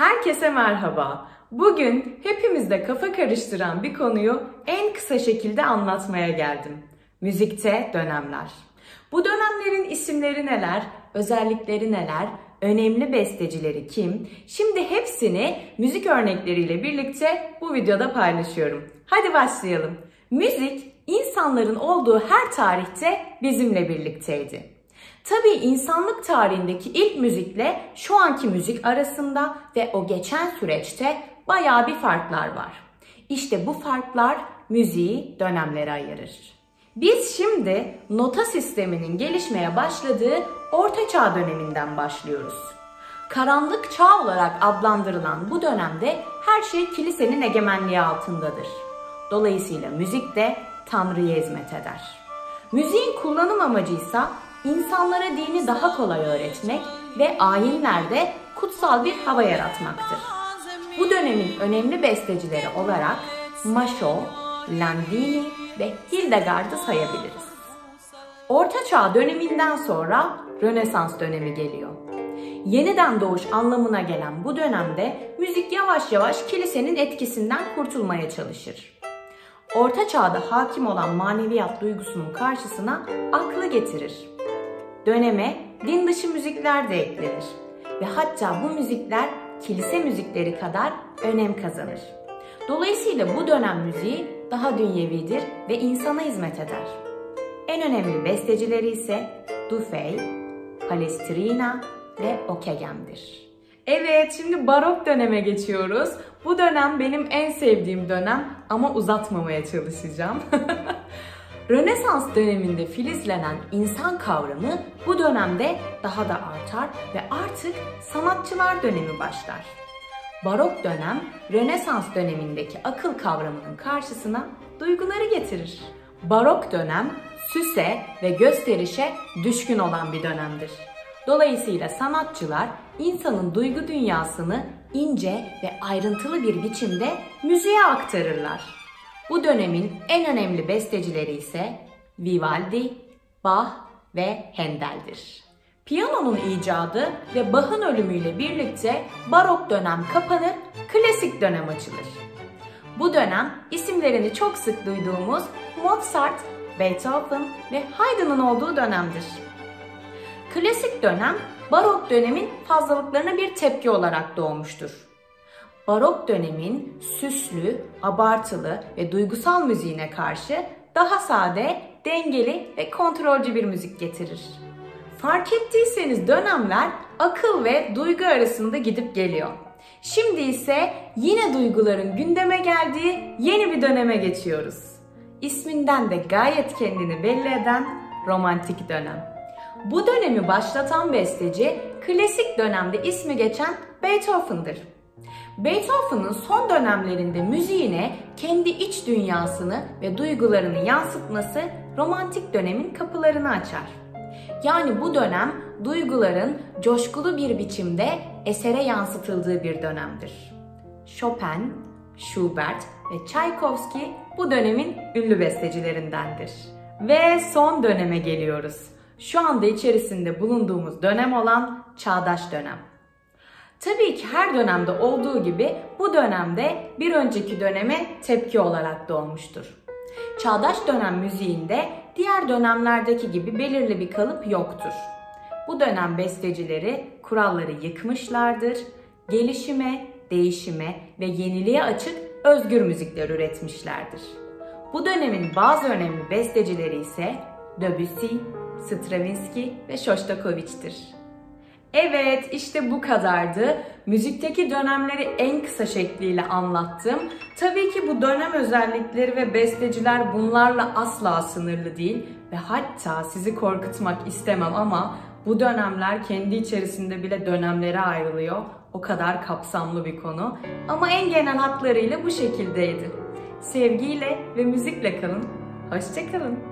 Herkese merhaba. Bugün hepimizde kafa karıştıran bir konuyu en kısa şekilde anlatmaya geldim. Müzikte dönemler. Bu dönemlerin isimleri neler, özellikleri neler, önemli bestecileri kim? Şimdi hepsini müzik örnekleriyle birlikte bu videoda paylaşıyorum. Hadi başlayalım. Müzik, insanların olduğu her tarihte bizimle birlikteydi. Tabii insanlık tarihindeki ilk müzikle şu anki müzik arasında ve o geçen süreçte bayağı bir farklar var. İşte bu farklar müziği dönemlere ayırır. Biz şimdi nota sisteminin gelişmeye başladığı Orta Çağ döneminden başlıyoruz. Karanlık çağ olarak adlandırılan bu dönemde her şey kilisenin egemenliği altındadır. Dolayısıyla müzik de Tanrı'ya hizmet eder. Müziğin kullanım amacıysa insanlara dini daha kolay öğretmek ve ayinlerde kutsal bir hava yaratmaktır. Bu dönemin önemli bestecileri olarak Machaut, Landini ve Hildegard'ı sayabiliriz. Orta Çağ döneminden sonra Rönesans dönemi geliyor. Yeniden doğuş anlamına gelen bu dönemde müzik yavaş yavaş kilisenin etkisinden kurtulmaya çalışır. Orta Çağ'da hakim olan maneviyat duygusunun karşısına aklı getirir. Döneme din dışı müzikler de eklenir ve hatta bu müzikler kilise müzikleri kadar önem kazanır. Dolayısıyla bu dönem müziği daha dünyevidir ve insana hizmet eder. En önemli bestecileri ise Dufay, Palestrina ve Okkegen'dir. Evet, şimdi barok döneme geçiyoruz. Bu dönem benim en sevdiğim dönem ama uzatmamaya çalışacağım. Rönesans döneminde filizlenen insan kavramı bu dönemde daha da artar ve artık sanatçılar dönemi başlar. Barok dönem, Rönesans dönemindeki akıl kavramının karşısına duyguları getirir. Barok dönem, süse ve gösterişe düşkün olan bir dönemdir. Dolayısıyla sanatçılar insanın duygu dünyasını ince ve ayrıntılı bir biçimde müziğe aktarırlar. Bu dönemin en önemli bestecileri ise Vivaldi, Bach ve Handel'dir. Piyanonun icadı ve Bach'ın ölümüyle birlikte barok dönem kapanır, klasik dönem açılır. Bu dönem isimlerini çok sık duyduğumuz Mozart, Beethoven ve Haydn'ın olduğu dönemdir. Klasik dönem barok dönemin fazlalıklarına bir tepki olarak doğmuştur. Barok dönemin süslü, abartılı ve duygusal müziğine karşı daha sade, dengeli ve kontrolcü bir müzik getirir. Fark ettiyseniz dönemler akıl ve duygu arasında gidip geliyor. Şimdi ise yine duyguların gündeme geldiği yeni bir döneme geçiyoruz. İsminden de gayet kendini belli eden romantik dönem. Bu dönemi başlatan besteci klasik dönemde ismi geçen Beethoven'dır. Beethoven'ın son dönemlerinde müziğine kendi iç dünyasını ve duygularını yansıtması romantik dönemin kapılarını açar. Yani bu dönem duyguların coşkulu bir biçimde esere yansıtıldığı bir dönemdir. Chopin, Schubert ve Tchaikovsky bu dönemin ünlü bestecilerindendir. Ve son döneme geliyoruz. Şu anda içerisinde bulunduğumuz dönem olan çağdaş dönem. Tabii ki her dönemde olduğu gibi bu dönemde bir önceki döneme tepki olarak doğmuştur. Çağdaş dönem müziğinde diğer dönemlerdeki gibi belirli bir kalıp yoktur. Bu dönem bestecileri kuralları yıkmışlardır, gelişime, değişime ve yeniliğe açık özgür müzikler üretmişlerdir. Bu dönemin bazı önemli bestecileri ise Debussy, Stravinsky ve Shostakovich'tir. Evet, işte bu kadardı. Müzikteki dönemleri en kısa şekliyle anlattım. Tabii ki bu dönem özellikleri ve besteciler bunlarla asla sınırlı değil ve hatta sizi korkutmak istemem ama bu dönemler kendi içerisinde bile dönemlere ayrılıyor. O kadar kapsamlı bir konu. Ama en genel hatlarıyla bu şekildeydi. Sevgiyle ve müzikle kalın. Hoşça kalın.